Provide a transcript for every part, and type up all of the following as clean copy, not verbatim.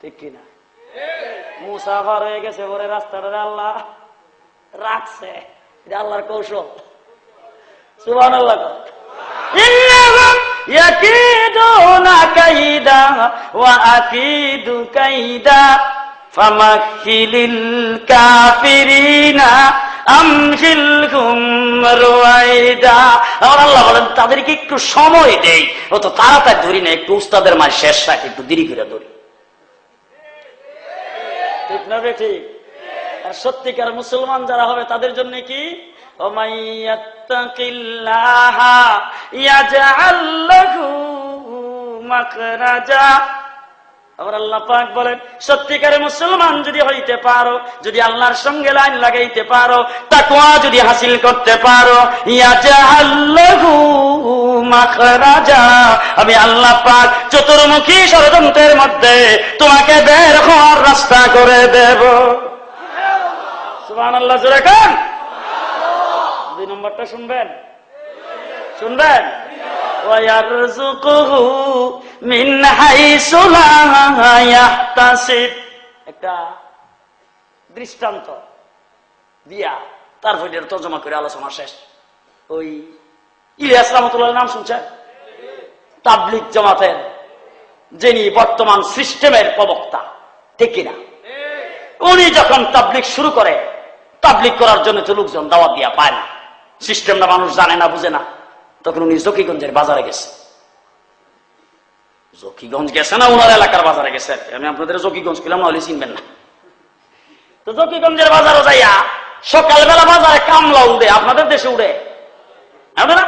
ঠিক কিনা? মুসাফার হয়ে গেছে, পরে রাস্তাটা আল্লাহ রাখছে, এটা আল্লাহর কৌশল। সুবহানাল্লাহ। ইন্নাহুম ইয়াকিদুনা কাইদা ওয়া আকিদু কাইদা ফামাকিলিল কাফিরিনা আমহিলহুম রুয়াইদা। আর আল্লাহ বলেন তাদেরকে একটু সময় দেই, অত তাড়াতাড়ি ধরি না, একটু উস্তাদের মাঝে শেষ রাখি, একটু দেরি করে ধরি। ঠিক না রে? ঠিক। আর সত্যিকার মুসলমান যারা হবে তাদের জন্য কি? ওমাইয়াত্তাকিল্লাহা ইয়াজআল লাহু মাখরাজা। আবার আল্লাহ পাক বলেন সত্যিকারের মুসলমান যদি হইতে পারো, যদি আল্লাহর সঙ্গে লাইন লাগাইতে পারো, তাকওয়া যদি হাসিল করতে পারো, ইয়াজআল লাহু মাখরাজা, আমি আল্লাহ পাক চতুর্মুখী ষড়যন্ত্রের মধ্যে তোমাকে বের হওয়ার রাস্তা করে দেব। সুবহানাল্লাহ। জোরে কান। 2 নম্বরটা শুনবেন, শুনবেন। ওয়ায়ারযুকুহু মিন হাইসু লা ইয়াহতাসিব। একটা দৃষ্টান্ত দিয়া তারপর এর তর্জমা করে আলোচনা শেষ। ওই ইলিয়াস রাহমাতুল্লাহ নাম শুনছেন? তাবলীগ জামাতের যিনি বর্তমান সিস্টেমের প্রবক্তা, ঠিক কিনা? উনি যখন তাবলীগ শুরু করে, তাবলীগ করার জন্য তো লোকজন দাওয়াত দিয়া পায় না, সিস্টেমটা মানুষ জানে না, বুঝে না, তখন উনি জকিগঞ্জের বাজারে গেছে। জকিগঞ্জ গেছে না ওনার এলাকার বাজারে গেছে। আমি আপনাদের জকিগঞ্জ কিলাম, না হলে চিনবেন না। তো জকিগঞ্জের বাজারে যাইয়া সকালবেলা বাজারে কামলা উড়ে, আপনাদের দেশে উড়ে না?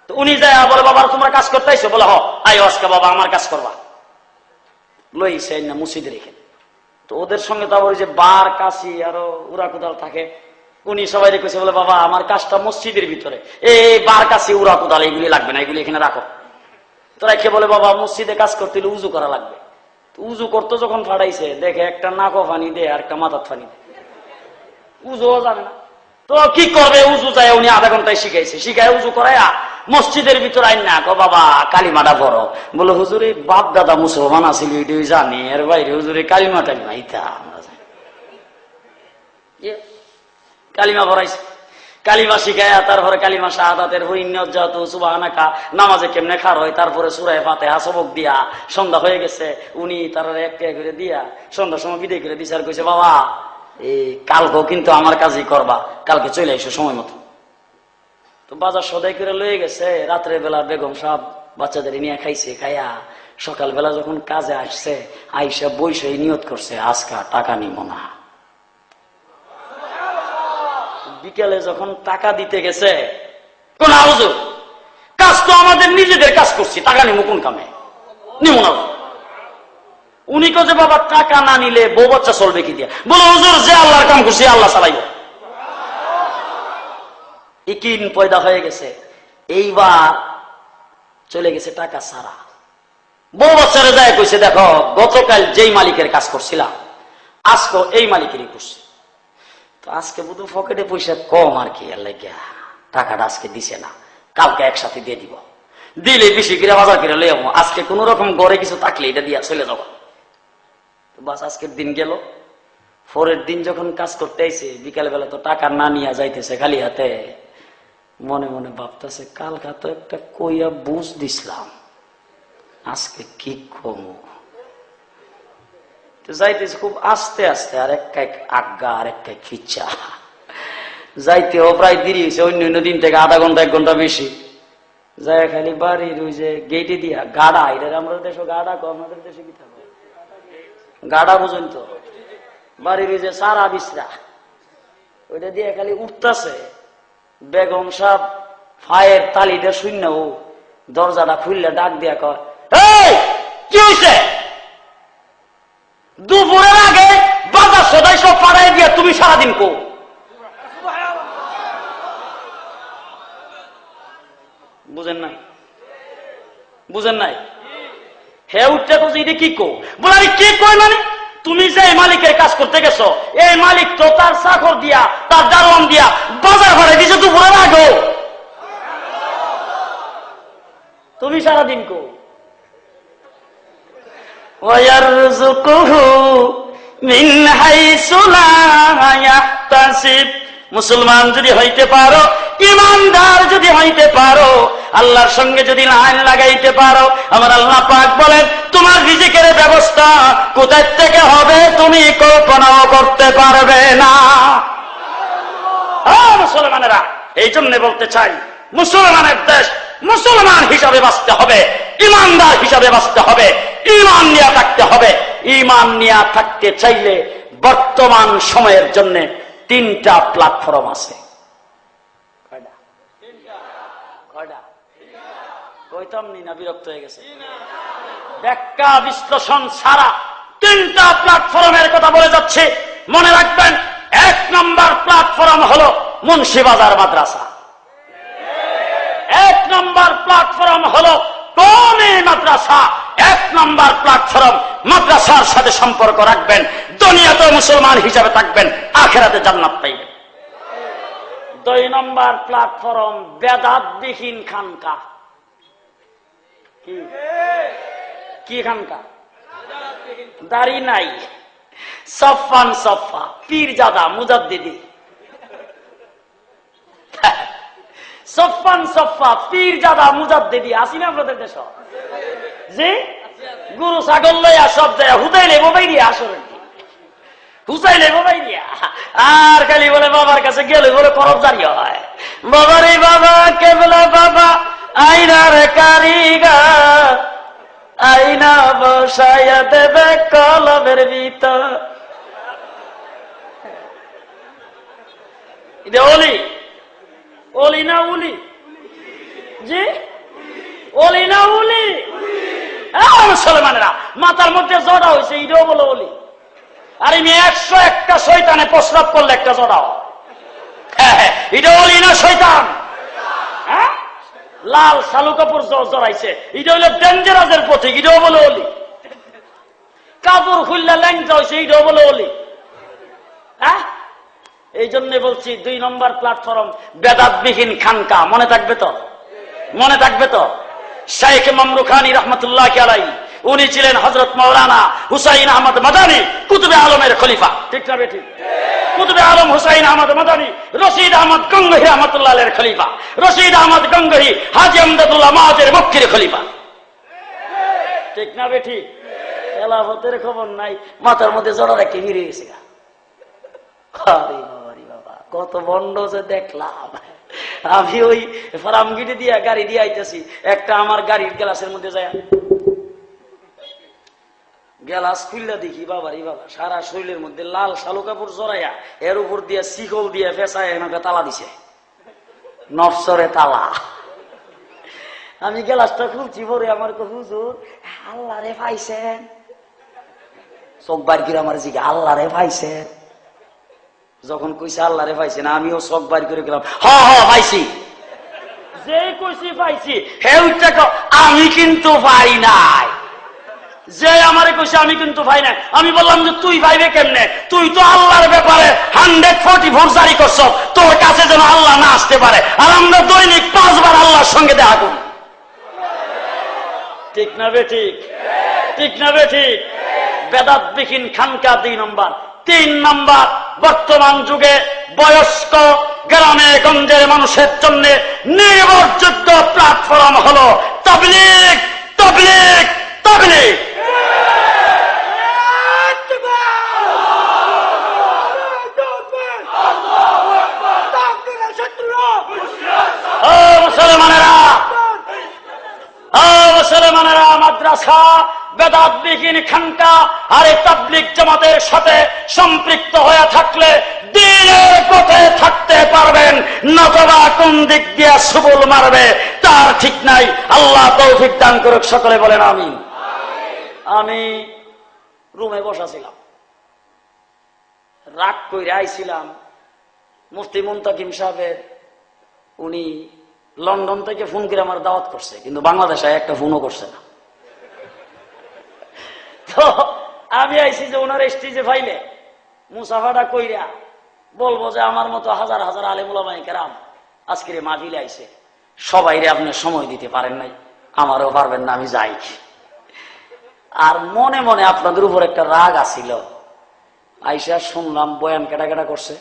তো উনি যায় বলে, বাবা তোমরা কাজ করতে আইছো? বলে হ, আই আজকে বাবা আমার কাজ করবা। লইছে না মসজিদে রেখে। তো ওদের সঙ্গে তো আবার ওই যে বার কাশি আরো উড়া কুদাল থাকে, উনি সবাই রেখেছে, বলে বাবা আমার কাজটা মসজিদের ভিতরে, এই বার কাশি উড়া কুদাল এগুলি লাগবে না, এগুলি এখানে রাখো। তোরা কে বলে বাবা মসজিদে কাজ করতে হলে উজু করা লাগবে। উজু করতে যখন ফাটাইছে, দেখে একটা নাকও ফানি দে আর একটা মাথার ফানি দে, উজুও জানে না। তো কি করবে? উজু যায় উনি আধা ঘন্টায় শিখাইছে, শিখায় উজু করাইয়া মসজিদের ভিতর আইন না, কো বাবা কালিমাটা পড়ো। বলে হুজুরে বাপ দাদা মুসলমান আছিল, এটাই জানি, এর বাইরে হুজুরে কালিমা টালিমা ইতা আমরা জানি। কালিমা পড়াইছে, কালিমা শিখায়া তারপরে কালিমা শাহাদাতের হুইন্নাতু সুবহানাকা নামাজে কেমনে খার হয়, তারপরে সূরা ফাতিহা সবক দিয়া সন্ধ্যা হয়ে গেছে। উনি তার একটা করে দিয়া সন্ধ্যার সময় বিদায় করে দিছে, আর কইছে বাবা এই কালকেও কিন্তু আমার কাজই করবা, কালকে চলে এসো সময় মতো। তো বাজার সদাই করে লয়ে গেছে। রাত্রে বেলা বেগম সাহেব বাচ্চাদের নিয়ে খাইছে, খাইয়া সকালবেলা যখন কাজে আসছে, আইসা বইসে নিয়ত করছে আজকা টাকা নিব না। বিকেলে যখন টাকা দিতে গেছে, কোন হুজুর কাজ তো আমাদের নিজেদের কাজ করছি, টাকা নিব কোন কামে? নিব না। উনি কে যে বাবা টাকা না নিলে বউ বাচ্চা চলবে কি দিয়া? বলো হুজুর যে আল্লাহর কাম করছি আল্লাহ চালাইব। ইকিন পয়দা হয়ে গেছে। এইবার চলে গেছে টাকা ছাড়া। বউ বাচ্চারে যায় কইছে দেখো গতকাল যেই মালিকের কাজ করছিলাম আজকে এই মালিকেরই করছি। তো আজকে বুধ পকেটে পয়সা কম আর কি, লাগিয়া টাকাটা আজকে দিছে না, কালকে একসাথে দিয়ে দিব, দিলে বেশি করে বাজার করে লই যাবো, আজকে কোন রকম ঘরে কিছু থাকলে এটা দিয়া চলে যাবো। বাস আজকের দিন গেল। পরের দিন যখন কাজ করতে আইছে, বিকাল বেলা তো টাকা না নিয়ে যাইতেছে খালি হাতে, মনে মনে ভাবতেছে কালকা তো একটা কইয়া বুঝ দিছিলাম, আজকে কি কমু। যাইতেছে খুব আস্তে আস্তে, আর এক কাইক আজ্ঞা আর এক কাইক খিচ্ছা, যাইতেও প্রায় দেরি হয়েছে, অন্য অন্য দিন থেকে আধা ঘন্টা 1 ঘন্টা বেশি। যায় খালি বাড়ির ওই যে গেটে দিয়া গাড়া, এটা আমরা দেশে গাড়া কো, আমাদের দেশে কি থাকবে গাড়া বুঝুন তো, বাড়ির ওই যে সারা বিছরা ওইটা দিয়ে খালি উঠতেছে। বেগম সাহেব ফায়ের তালিটা শূন্য, ও দরজাটা খুললে ডাক দিয়া কয় এই কি হয়েছে? দুপুরের আগে বাজার সদাই সব পাড়ায় দিয়া তুমি সারাদিন কো? বুঝেন নাই? বুঝেন নাই? হে উঠতে তো যে কি কো, বলে আমি কি কই মানে তুমি যে মালিকের কাজ করতে গেছো, এই মালিক তো তার চাকর দিয়া তার দারোয়ান দিয়া বাজার ভাড়া দিছে দুপুরের আগে, তুমি সারাদিন কো? ওয়ায়ারযুকুহু মিন হাইসু লা ইয়াহতাসিব। মুসলমান যদি হইতে পারো, ইমানদার যদি হইতে পারো, আল্লাহর সঙ্গে যদি লাইন লাগাইতে পারো, আমার আল্লাহ পাক বলেন তোমার রিজিকের ব্যবস্থা কোথায় থেকে হবে তুমি কল্পনাও করতে পারবে না। মুসলমানেরা, এই জন্য বলতে চাই, মুসলমানের দেশ মুসলমান হিসাবে বাঁচতে হবে, ইমানদার হিসাবে বাঁচতে হবে, ইমান নিয়ে থাকতে হবে। ইমান নিয়ে থাকতে চাইলে বর্তমান সময়ের জন্য 3টা প্ল্যাটফর্ম আছে। কয়টাম নি না বিরক্ত হয়ে গেছে? ব্যাখ্যা বিশ্লেষণ ছাড়া 3টা প্ল্যাটফর্মের কথা বলে যাচ্ছে, মনে রাখবেন। 1 নম্বর প্ল্যাটফর্ম হলো মুন্সিবাজার মাদ্রাসা। 1 নম্বর প্ল্যাটফর্ম হলো কওমি মাদ্রাসা। 1 নম্বর প্ল্যাটফর্ম মাদ্রাসার সাথে সম্পর্ক রাখবেন, দুনিয়াতে মুসলমান হিসাবে থাকবেন, আখিরাতে জান্নাত পাইবেন। 2 নম্বর প্ল্যাটফর্ম বেদাতবিহীন খানকা। কি খানকা? দাড়ি নাই, সফান সফা, পীরজাদা মুজাদ্দিদি। সফান সফা, পীরজাদা মুজাদ্দিদি আসি না আপনাদের দেশ? জি, গুরু ছাগল লইয়া সব যায় হুদাইলে বোবাই দিয়া, আসলে হুসাইলে বোবাই দিয়া, আর খালি বলে বাবার কাছে গেলে বলে করব জারি হয়। বাবারে বাবা, কেবলা বাবা, আইনার কারিগর, আইনা বসাইয়া দেবে কলমের ভিতর। এটা অলি, অলি না উলি? জি, অলি না উলি? মুসলমানেরা, মাথার মধ্যে জড়া হয়েছে, এটাও বলো অলি। আর আমি 101টা শয়তানে প্রস্রাব করলে একটা জড়াও। এটা অলি না শয়তান? হ্যাঁ, লাল শালু কাপড় জড়াইছে, এটা হইলো ডেঞ্জারাসের পথে, এটাও বলে অলি। কাপড় খুললে ল্যাংচা হয়েছে, এটাও বলে অলি। হ্যাঁ, এই জন্য বলছি 2 নম্বর প্ল্যাটফর্ম বেদাতবিহীন খানকা। মনে থাকবে তো? মনে থাকবে তো? শাইখ মামরুখানী রহমতুল্লাহি আলাইহি, উনি ছিলেন হযরত মাওলানা হুসাইন আহমদ মাদানী কুতুবে আলমের খলিফা। ঠিক না বেঠিক? কুতুবে আলম হুসাইন আহমদ মাদানী রশিদ আহমদ গঙ্গোহী রহমতুল্লাহ আলাইহির খলিফা। রশিদ আহমদ গঙ্গোহী হাজী আমদাদুল্লাহ মাহাজের মক্কির খলিফা। ঠিক না বেঠিক? খেলাফতের খবর নাই, মাথার মধ্যে জড়া রেখে ফিরে গেছে। বাবা, কত বন্ড যে দেখলাম। আমি ওই ফার্মগিটি দিয়া গাড়ি দিয়ে আইতেছি, একটা আমার গাড়ির গ্লাসের মধ্যে যায় গ্লাস খুললা দেখি, বাবারি বাবা, সারা শরীরের মধ্যে লাল শালু কাপড় জড়াইয়া, এর উপর দিয়ে শিকল দিয়ে ফেসায় এনাকে তালা দিছে, নফসরে তালা। আমি গ্লাসটা খুলছি, পরে আমার হুজুর আল্লাহ রে পাইছেন? চোখ বার করে আমার জিজ্ঞা, আল্লাহ রে পাইছেন? যখন কইছে আল্লাহ রে পাইছে না, আমিও চোখ বার করে গেলাম, হ পাইছি। যে কইছি পাইছি, আমি কিন্তু পাই নাই। যে আমারে কইছে আমি কিন্তু পাই নাই। আমি বললাম যে তুই পাইবে কেমনে? তুই তো আল্লাহর ব্যাপারে 144 জারি করছ, তোর কাছে যেন আল্লাহ না আসতে পারে। আর আমরা দৈনিক 5 বার আল্লাহর সঙ্গে দেখা করি। ঠিক না বেঠিক? ঠিক না বেঠিক? বেদাতবিহীন খানকা 2 নম্বর। 3 নম্বর, বর্তমান যুগে বয়স্ক গ্রামে গঞ্জের মানুষের জন্য নির্ভরযোগ্য প্ল্যাটফর্ম হলো তাবলীগ। তাবলীগ, তাবলীগ। মুসলমানেরা, মুসলমানেরা, মাদ্রাসা, বেদাতবিহীন খানকা আর এই তাবলীগ জামাতের সাথে সম্পৃক্ত হয়ে থাকলে দ্বীনের পথে থাকতে পারবেন, নতবা কোন দিক দিয়ে সুবুল মারবে তার ঠিক নাই। আল্লাহ তৌফিক দান করুক, সকলে বলেন আমিন। আমি রুমে বসাছিলাম, রাগ কইরা আইছিলাম। মুফতি মুনতাকিম সাহেবের, উনি লন্ডন থেকে ফোন করে আমার দাওয়াত করছে, কিন্তু বাংলাদেশে একটা ফোনও করছে না। তো আমি আইছি যে ওনার স্টেজে ফাইলে মুসাফাটা কইরা বলবো যে আমার মতো হাজার হাজার আলেম উলামায়ে কেরাম আজকের মাহফিলে আইছে, সবাইরে আপনি সময় দিতে পারেন নাই, আমারও পারবেন না, আমি যাই। আর মনে মনে আপনাদের উপর একটা রাগ আসিল। আইসা শুনলাম বয়ান কেটা কেটা করছে,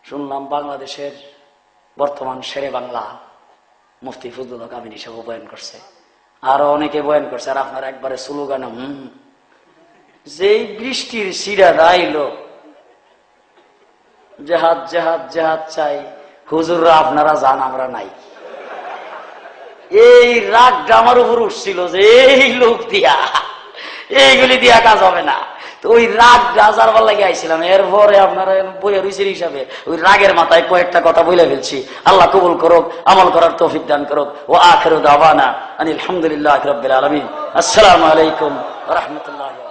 শুনলাম বাংলাদেশের বর্তমান শেরে বাংলা মুফতি ফজলুল হক আমিন হিসেবে বয়ান করছে, আরো অনেকে বয়ান করছে। আর আপনার একবারে স্লোগান যেই বৃষ্টির সিরা আইল, জেহাদ জেহাদ জেহাদ চাই, হুজুররা আপনারা যান আমরা নাই। এই রাগটা আমার উপর উঠছিল যে এই লোক দিয়া এইগুলি দিয়া কাজ হবে না। তো ওই রাগ গাজারবার লাগে আইছিলাম। এরপরে আপনারা বইয়ের রুচির হিসাবে ওই রাগের মাথায় কয়েকটা কথা বলে ফেলছি। আল্লাহ কবুল করুক, আমল করার তৌফিক দান করুক। ও আখিরু দাওয়ানা আনিল হামদুলিল্লাহি রাব্বিল আলামিন। আসসালামু আলাইকুম ওয়া রাহমাতুল্লাহি।